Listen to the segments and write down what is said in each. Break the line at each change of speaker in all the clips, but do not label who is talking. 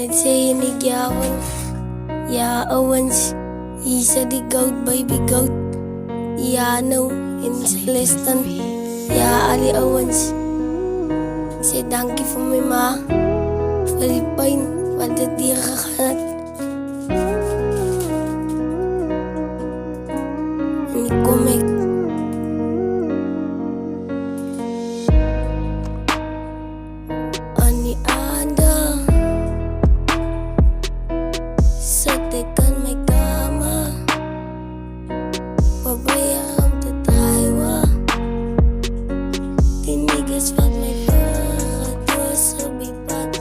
Mense inigyawan, yaawans, isa di goat, baby goat, yaanaw, inselestan, yaali awans. Say thank you for my ma, Philippine, padadira kakanat. Ni kumek. Ani ada sa tekan may kama, pabayang tataywa, tinigas pag may pagkatwa sa bipat,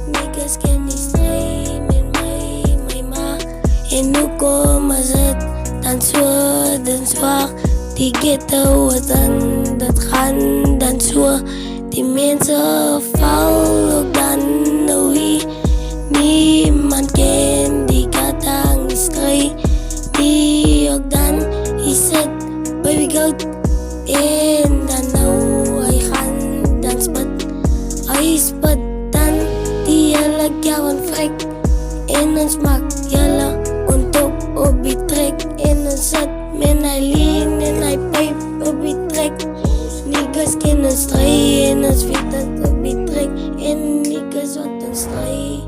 nigas kenistay min may ma, inuko masat tanswa danswa, tigitawatan datkan danswa, di Mense faul dan nawi, ni man ken di katang istray, di ogdan iset baby goat, in danaw ay kan dan spot, ay spot dan di alagyawan frek, inon smak yala untuk obitrek, inon sat menalin ay pipe obitrek, nigas kinon stray, inon svitat obitrek, in nigas watan stray.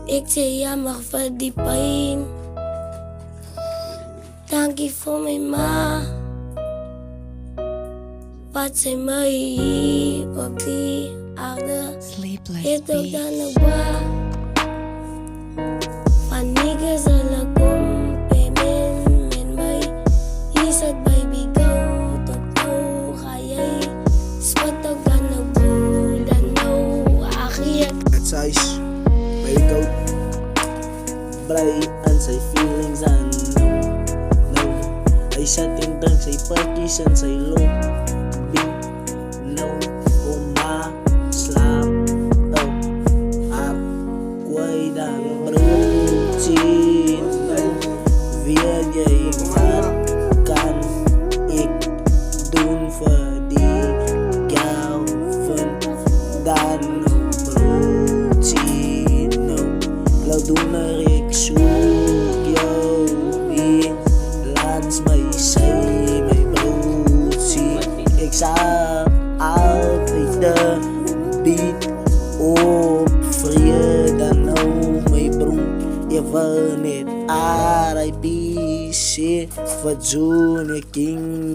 Ik zei ja mag verdiepen. Thank you for my ma. Wat zij mij op die aarde heeft ook dan een waar. Van niggas alle kompen met mij. Is het baby go tot nou ga jij. Spot ook dan een boel dan nou agiet.
Het size, baby goat. Blij aan zijn feelings aan no. Ay sa tindang say parties and say lobby. No, slap up. Akway dan brutin. No, via jay kan ik doen voor die gauwen. Dan no brutin. No, klauw doen er ik zoek jou in. Lands may say may brutin. Ik zag altijd de beat op vrije dan nou my broer. Je wil niet RIP shit voor Junior King.